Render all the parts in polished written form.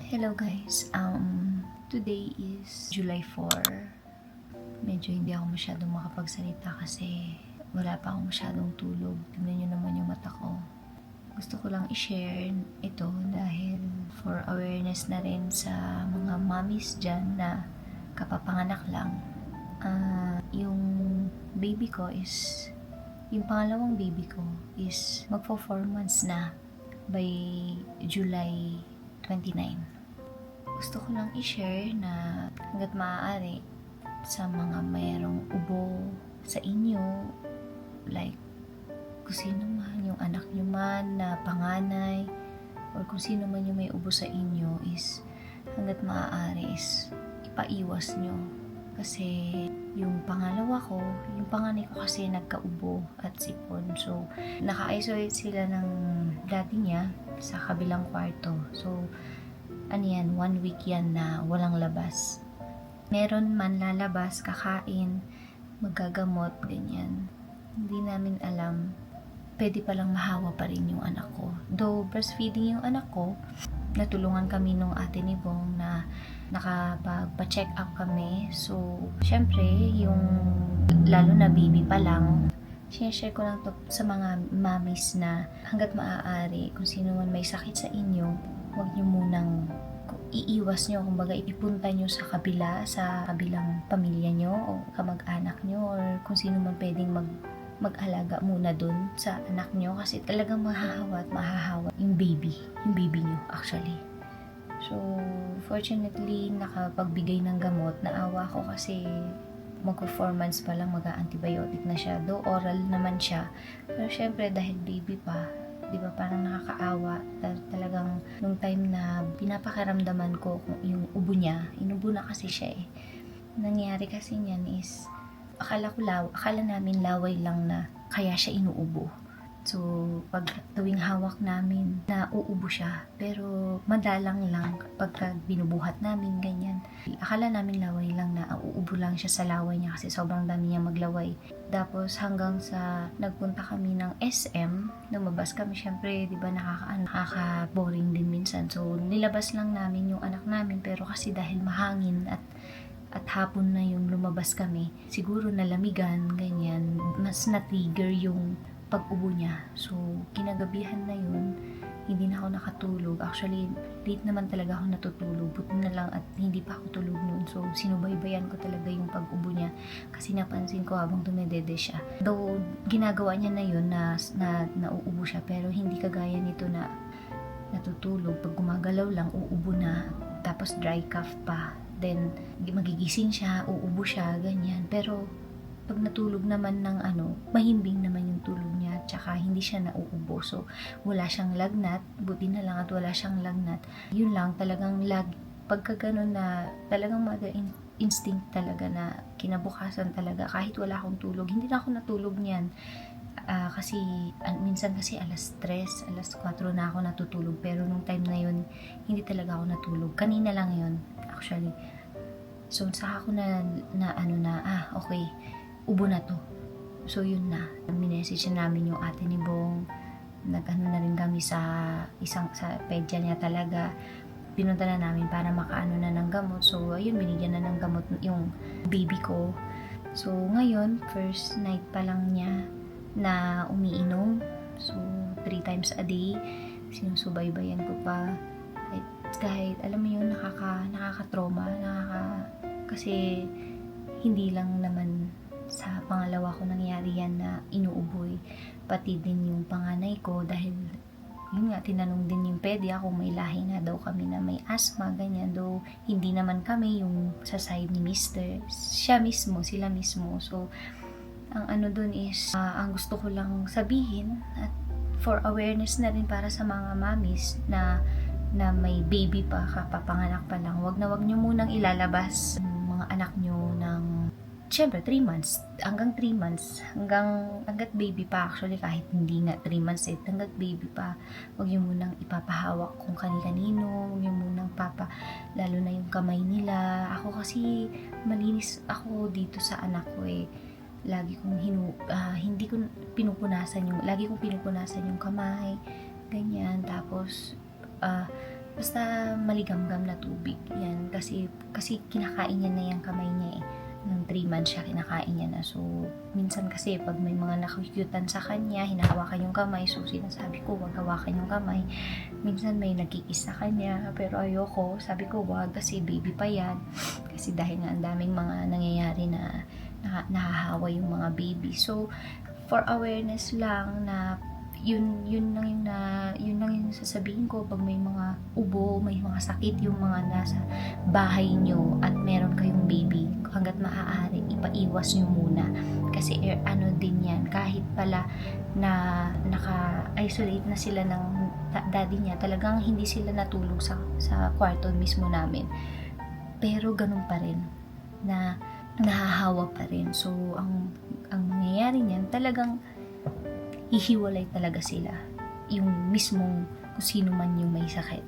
Hello guys, today is July 4. Medyo hindi ako masyadong makapagsalita kasi wala pa akong masyadong tulog. Tingnan nyo naman yung mata ko. Gusto ko lang i-share ito dahil for awareness na rin sa mga mommies dyan na kapapanganak lang. Yung baby ko is, yung pangalawang baby ko is magpo 4 months na by July 29. Gusto ko lang i-share na hanggat maaari sa mga mayroong ubo sa inyo, like kung sino man, yung anak nyo man na panganay, or kung sino man yung may ubo sa inyo, is hanggat maaari is ipaiwas nyo. Kasi yung pangalawa ko, yung panganay ko kasi nagkaubo at sipon. So, naka-isolate sila ng daddy niya sa kabilang kwarto. So, 1 week yan na walang labas. Meron man lalabas, kakain, magagamot, ganyan. Hindi namin alam, pwede palang mahawa pa rin yung anak ko. Though breastfeeding yung anak ko, natulungan kami nung ate ni Bong na nakapagpa-check up kami. So, syempre, yung lalo na baby pa lang, sinashare ko lang to sa mga mommies na hanggat maaari, kung sino man may sakit sa inyo, huwag nyo munang iiwas nyo, kumbaga ipunta nyo sa kabilang pamilya nyo o kamag-anak nyo or kung sino man pwedeng mag-alaga muna dun sa anak nyo kasi talagang mahahawa yung baby nyo actually. So, fortunately, nakapagbigay ng gamot. Naawa ko kasi mag-4 months pa lang mag-antibiotic na siya. Though oral naman siya. Pero syempre, dahil baby pa, di ba parang nakakaawa. Talagang nung time na pinapakiramdaman ko kung yung ubo niya, inubo na kasi siya eh. Nangyari kasi niyan is, akala namin laway lang na kaya siya inuubo. So, pag tuwing hawak namin, nauubo siya. Pero, madalang lang pagka binubuhat namin, ganyan. Akala namin laway lang na uubo lang siya sa laway niya kasi sobrang dami niya maglaway. Tapos, hanggang sa nagpunta kami ng SM, lumabas kami, syempre, di ba nakaka-boring din minsan. So, nilabas lang namin yung anak namin, pero kasi dahil mahangin at hapon na yung lumabas kami, siguro nalamigan, ganyan, mas na-trigger yung pag-ubo niya. So, kinagabihan na yun, hindi na ako nakatulog. Actually, late naman talaga ako natutulog. Buti na lang at hindi pa ako tulog noon. So, sinubaybayan ko talaga yung pag-ubo niya kasi napansin ko habang dumedede siya. Though, ginagawa niya na yun na nauubo siya, pero hindi kagaya nito na natutulog. Pag gumagalaw lang, uubo na. Tapos dry cough pa. Then, magigising siya, uubo siya, ganyan. Pero, pag natulog naman ng mahimbing naman yung tulog niya, tsaka hindi siya nauubo. So, wala siyang lagnat, buti na lang at wala siyang lagnat. Yun lang, talagang pagka ganun na, talagang mother instinct talaga na kinabukasan talaga, kahit wala akong tulog, hindi na ako natulog niyan. Kasi, minsan kasi alas 3, alas 4 na ako natutulog, pero nung time na yun, hindi talaga ako natulog. Kanina lang yun, actually. So, saka ako okay, ubo na to. So, yun na. Minessage na namin yung ate ni Bong. Na rin kami sa pedya niya talaga. Pinunta na namin para makaano na ng gamot. So, ayun, binigyan na ng gamot yung baby ko. So, ngayon, first night pa lang niya na umiinom. So, 3 times a day. Sinusubaybayan ko pa. Kahit alam mo yun, nakaka-trauma. Kasi, hindi lang naman sa pangalawa ko nangyari yan na inuuboy, pati din yung panganay ko dahil yun nga, tinanong din yung pedya kung may lahi na daw kami na may asthma, ganyan. Though hindi naman kami yung sa side ni mister, sila mismo. So ang dun is ang gusto ko lang sabihin at for awareness na rin para sa mga mommies na may baby pa, kapapanganak pa lang, wag nyo munang ilalabas yung mga anak nyo ng syempre, 3 months. Hanggang 3 months. Hanggat baby pa actually, kahit hindi nga 3 months hanggat baby pa, huwag yung munang ipapahawak kung kani-kanino, huwag yung munang lalo na yung kamay nila. Ako kasi, malinis ako dito sa anak ko eh. Lagi kong pinupunasan yung kamay, ganyan. Tapos, Basta maligamgam na tubig. Yan. Kasi kinakain niya na yung kamay niya eh. Nung 3 months siya, kinakain niya na. So, minsan kasi pag may mga nakukyutan sa kanya, hinahawakan yung kamay. So, sinasabi ko, wag hawakan yung kamay. Minsan may nagkikis sa kanya, pero ayoko. Sabi ko, wag kasi baby pa yan. Kasi dahil nga ang daming mga nangyayari na nahahawa yung mga baby. So, for awareness lang na yun lang yung sasabihin ko pag may mga ubo, may mga sakit yung mga nasa bahay nyo at meron kayong baby, hanggat maaari ipaiwas nyo muna kasi ano din yan, kahit pala na naka-isolate na sila ng daddy niya, talagang hindi sila natulog sa kwarto mismo namin, pero ganun pa rin na nahahawa pa rin. So ang mangyayari niyan, talagang hihiwalay talaga sila, yung mismong kung sino man yung may sakit.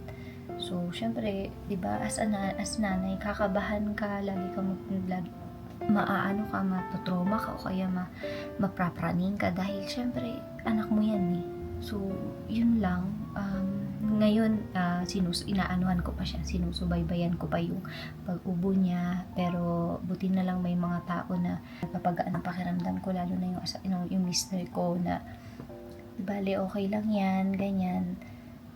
So, syempre, 'di ba, as nanay, kakabahan ka, lagi ka maaano ka, matotrauma ka o kaya maprapraning ka dahil syempre anak mo 'yan eh. So, yun lang. Ngayon, inaanuhan ko pa siya, sinusubaybayan ko pa yung pag-ubo niya, pero buti na lang may mga tao na napapagaan ang pakiramdam ko, lalo na yung mister ko na bale okay lang yan, ganyan.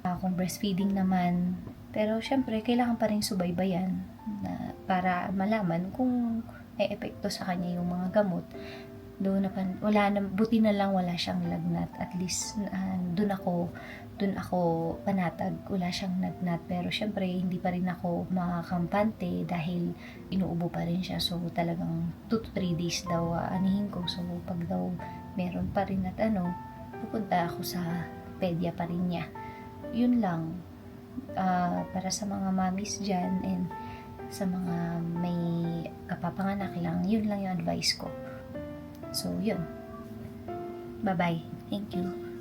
Kung breastfeeding naman, pero syempre kailangan pa rin subaybayan na para malaman kung may epekto sa kanya yung mga gamot. Doon buti na lang wala siyang lagnat, at least doon ako panatag, wala siyang lagnat, pero syempre hindi pa rin ako makakampante dahil inuubo pa rin siya. So talagang 2 to 3 days daw anihin ko. So pag daw meron pa rin at pupunta ako sa pedya pa rin niya. Yun lang. Para sa mga mommies dyan and sa mga may kapapanganak lang, yun lang yung advice ko. So, yun. Bye-bye. Thank you.